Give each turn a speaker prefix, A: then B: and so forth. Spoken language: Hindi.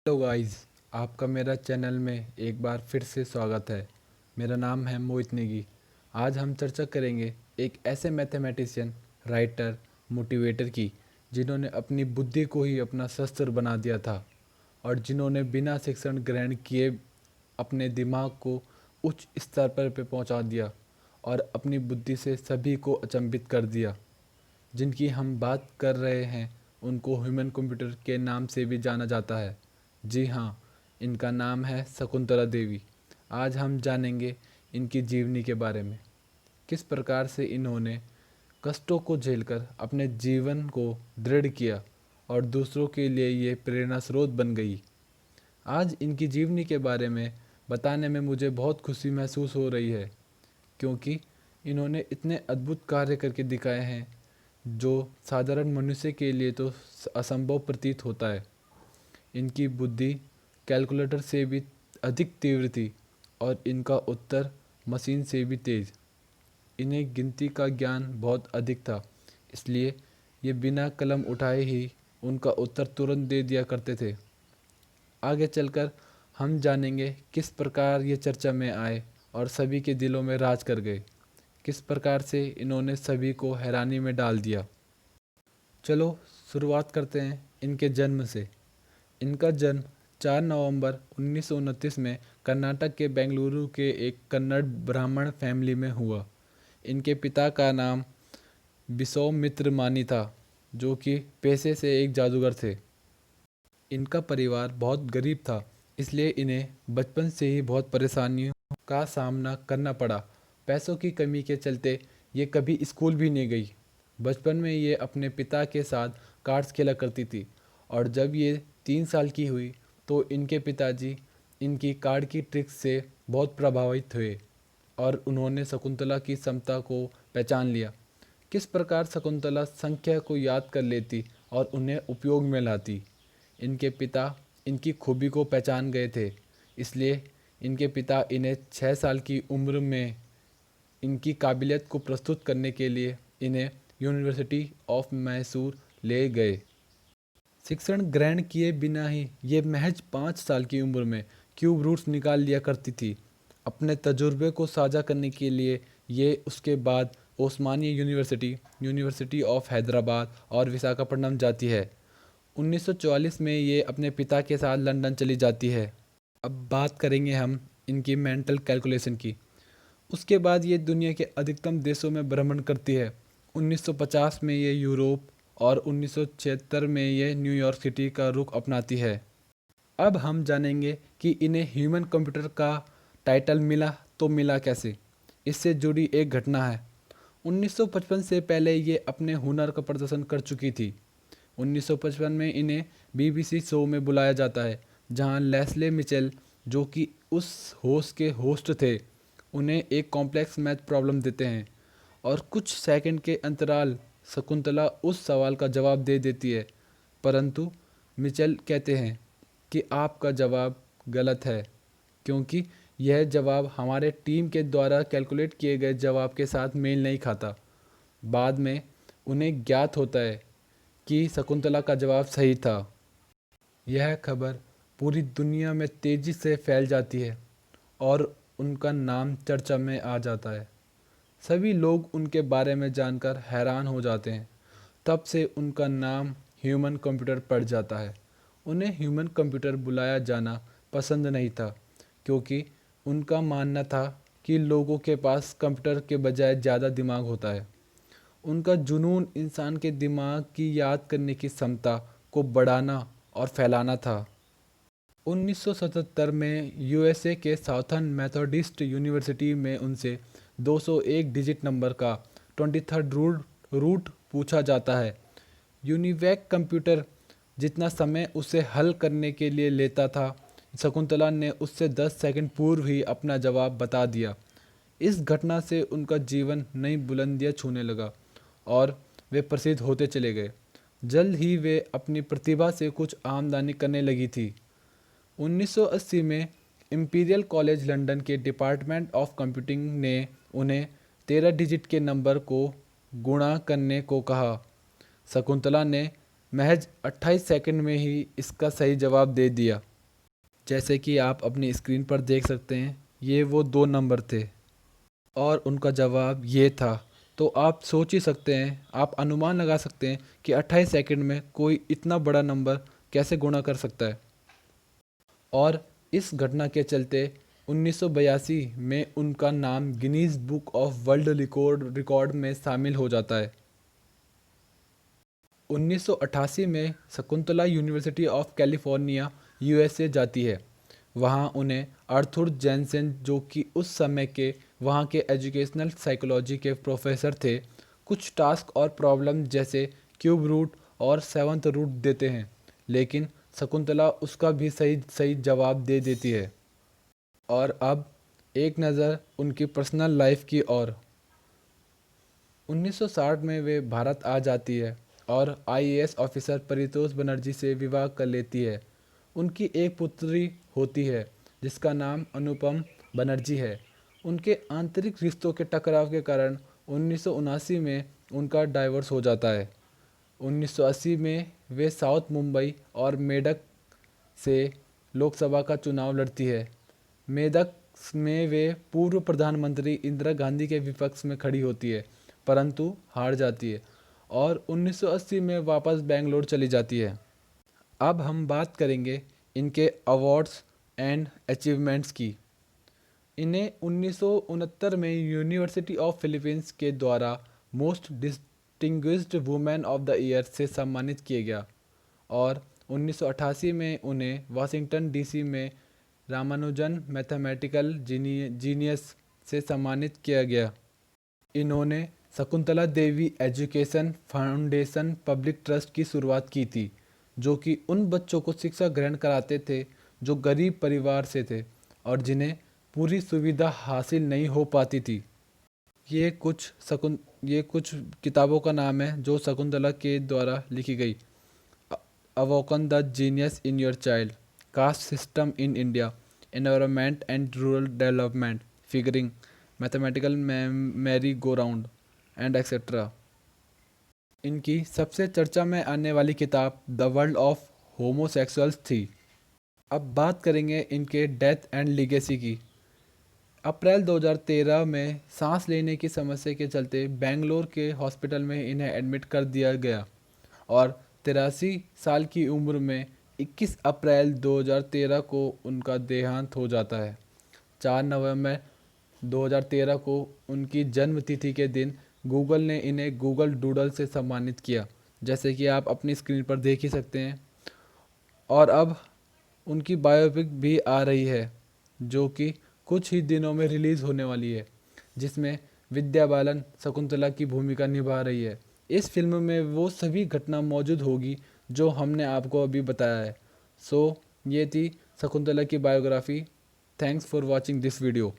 A: हेलो गाइस, आपका मेरा चैनल में एक बार फिर से स्वागत है। मेरा नाम है मोहित नेगी। आज हम चर्चा करेंगे एक ऐसे मैथमेटिशियन, राइटर, मोटिवेटर की जिन्होंने अपनी बुद्धि को ही अपना शस्त्र बना दिया था और जिन्होंने बिना शिक्षण ग्रहण किए अपने दिमाग को उच्च स्तर पर पहुंचा दिया और अपनी बुद्धि से सभी को अचंभित कर दिया। जिनकी हम बात कर रहे हैं उनको ह्यूमन कंप्यूटर के नाम से भी जाना जाता है। जी हाँ, इनका नाम है शकुंतला देवी। आज हम जानेंगे इनकी जीवनी के बारे में, किस प्रकार से इन्होंने कष्टों को झेलकर अपने जीवन को दृढ़ किया और दूसरों के लिए ये प्रेरणा स्रोत बन गई। आज इनकी जीवनी के बारे में बताने में मुझे बहुत खुशी महसूस हो रही है, क्योंकि इन्होंने इतने अद्भुत कार्य करके दिखाए हैं जो साधारण मनुष्य के लिए तो असंभव प्रतीत होता है। इनकी बुद्धि कैलकुलेटर से भी अधिक तीव्र थी और इनका उत्तर मशीन से भी तेज। इन्हें गिनती का ज्ञान बहुत अधिक था, इसलिए ये बिना कलम उठाए ही उनका उत्तर तुरंत दे दिया करते थे। आगे चलकर हम जानेंगे किस प्रकार ये चर्चा में आए और सभी के दिलों में राज कर गए। किस प्रकार से इन्होंने सभी को हैरानी में डाल दिया। चलो शुरुआत करते हैं इनके जन्म से। इनका जन्म 4 नवंबर 1929 में कर्नाटक के बेंगलुरु के एक कन्नड़ ब्राह्मण फैमिली में हुआ। इनके पिता का नाम बिसौमित्र मानी था, जो कि पेशे से एक जादूगर थे। इनका परिवार बहुत गरीब था, इसलिए इन्हें बचपन से ही बहुत परेशानियों का सामना करना पड़ा। पैसों की कमी के चलते ये कभी स्कूल भी नहीं गई। बचपन में ये अपने पिता के साथ कार्ड्स खेला करती थी और जब ये 3 साल की हुई तो इनके पिताजी इनकी कार्ड की ट्रिक्स से बहुत प्रभावित हुए और उन्होंने शकुंतला की क्षमता को पहचान लिया। किस प्रकार शकुंतला संख्या को याद कर लेती और उन्हें उपयोग में लाती। इनके पिता इनकी खूबी को पहचान गए थे, इसलिए इनके पिता इन्हें 6 साल की उम्र में इनकी काबिलियत को प्रस्तुत करने के लिए इन्हें यूनिवर्सिटी ऑफ मैसूर ले गए। शिक्षण ग्रहण किए बिना ही ये महज 5 साल की उम्र में क्यूब रूट्स निकाल लिया करती थी। अपने तजुर्बे को साझा करने के लिए ये उसके बाद Osmania university, university of Hyderabad और विशाखापट्टनम जाती है। 1944 में ये अपने पिता के साथ लंदन चली जाती है। अब बात करेंगे हम इनकी मेंटल कैलकुलेशन की। उसके बाद ये दुनिया के अधिकतम देशों में भ्रमण करती है। 1950 में ये यूरोप और 1976 में ये न्यूयॉर्क सिटी का रुख अपनाती है। अब हम जानेंगे कि इन्हें ह्यूमन कंप्यूटर का टाइटल मिला तो मिला कैसे। इससे जुड़ी एक घटना है। 1955 से पहले ये अपने हुनर का प्रदर्शन कर चुकी थी। 1955 में इन्हें बीबीसी शो में बुलाया जाता है, जहां लेस्ले मिचेल, जो कि उस होस्ट के होस्ट थे, उन्हें एक कॉम्प्लेक्स मैथ प्रॉब्लम देते हैं और कुछ सेकंड के अंतराल शकुंतला उस सवाल का जवाब दे देती है, परंतु मिचेल कहते हैं कि आपका जवाब गलत है, क्योंकि यह जवाब हमारे टीम के द्वारा कैलकुलेट किए गए जवाब के साथ मेल नहीं खाता। बाद में उन्हें ज्ञात होता है कि शकुंतला का जवाब सही था। यह खबर पूरी दुनिया में तेजी से फैल जाती है और उनका नाम चर्चा में आ जाता है। सभी लोग उनके बारे में जानकर हैरान हो जाते हैं। तब से उनका नाम ह्यूमन कंप्यूटर पड़ जाता है। उन्हें ह्यूमन कंप्यूटर बुलाया जाना पसंद नहीं था, क्योंकि उनका मानना था कि लोगों के पास कंप्यूटर के बजाय ज़्यादा दिमाग होता है। उनका जुनून इंसान के दिमाग की याद करने की क्षमता को बढ़ाना और फैलाना था। 1977 में यूएसए के साउथर्न मेथोडिस्ट यूनिवर्सिटी में उनसे 201 डिजिट नंबर का 23rd रूट पूछा जाता है। यूनिवैक कंप्यूटर जितना समय उसे हल करने के लिए लेता था, शकुंतला ने उससे 10 सेकंड पूर्व ही अपना जवाब बता दिया। इस घटना से उनका जीवन नई बुलंदियां छूने लगा और वे प्रसिद्ध होते चले गए। जल्द ही वे अपनी प्रतिभा से कुछ आमदनी करने लगी थी। 1980 में इंपीरियल कॉलेज लंदन के डिपार्टमेंट ऑफ कंप्यूटिंग ने उन्हें 13 डिजिट के नंबर को गुणा करने को कहा। शकुंतला ने महज 28 सेकंड में ही इसका सही जवाब दे दिया। जैसे कि आप अपनी स्क्रीन पर देख सकते हैं, ये वो 2 नंबर थे और उनका जवाब ये था। तो आप सोच ही सकते हैं, आप अनुमान लगा सकते हैं कि 28 सेकंड में कोई इतना बड़ा नंबर कैसे गुणा कर सकता है। और इस घटना के चलते 1982 में उनका नाम Guinness book of world record में शामिल हो जाता है। 1988 में Shakuntala university of California USA जाती है। वहाँ उन्हें अर्थुर जेनसेन, जो कि उस समय के वहाँ के एजुकेशनल साइकोलॉजी के प्रोफेसर थे, कुछ टास्क और प्रॉब्लम जैसे क्यूब रूट और सेवंथ रूट देते हैं, लेकिन शकुंतला उसका भी सही सही जवाब दे देती है। और अब एक नज़र उनकी पर्सनल लाइफ की ओर। 1960 में वे भारत आ जाती है और आईएएस ऑफिसर परितोष बनर्जी से विवाह कर लेती है। उनकी एक पुत्री होती है जिसका नाम अनुपम बनर्जी है। उनके आंतरिक रिश्तों के टकराव के कारण 1979 में उनका डाइवोर्स हो जाता है। 1980 में वे साउथ मुंबई और मेडक से लोकसभा का चुनाव लड़ती है। मेदक में वे पूर्व प्रधानमंत्री इंदिरा गांधी के विपक्ष में खड़ी होती है, परंतु हार जाती है और 1980 में वापस बेंगलोर चली जाती है। अब हम बात करेंगे इनके अवार्ड्स एंड अचीवमेंट्स की। इन्हें 1969 में यूनिवर्सिटी ऑफ फिलीपींस के द्वारा most distinguished women of the year से सम्मानित किया गया और 1988 में उन्हें वाशिंगटन डीसी में रामानुजन मैथमेटिकल जीनियस से सम्मानित किया गया। इन्होंने Shakuntala Devi education foundation public trust की शुरुआत की थी, जो कि उन बच्चों को शिक्षा ग्रहण कराते थे जो गरीब परिवार से थे और जिन्हें पूरी सुविधा हासिल नहीं हो पाती थी। ये कुछ किताबों का नाम है जो शकुंतला के द्वारा लिखी गई। Awaken the genius in your child, caste system in India, environment and rural development, figuring, mathematical merry go round and etcetera. इनकी सबसे चर्चा में आने वाली किताब द वर्ल्ड ऑफ होमोसेक्सुअल्स थी। अब बात करेंगे इनके डेथ एंड लीगेसी की। अप्रैल 2013 में सांस लेने की समस्या के चलते बेंगलोर के हॉस्पिटल में इन्हें एडमिट कर दिया गया और 83 साल की उम्र में 21 अप्रैल 2013 को उनका देहांत हो जाता है। 4 नवंबर 2013 को उनकी जन्म तिथि के दिन गूगल ने इन्हें गूगल डूडल से सम्मानित किया, जैसे कि आप अपनी स्क्रीन पर देख ही सकते हैं। और अब उनकी बायोपिक भी आ रही है जो कि कुछ ही दिनों में रिलीज़ होने वाली है, जिसमें विद्या बालन शकुंतला की भूमिका निभा रही है। इस फिल्म में वो सभी घटना मौजूद होगी जो हमने आपको अभी बताया है। सो ये थी शकुंतला की biography. Thanks for watching this video.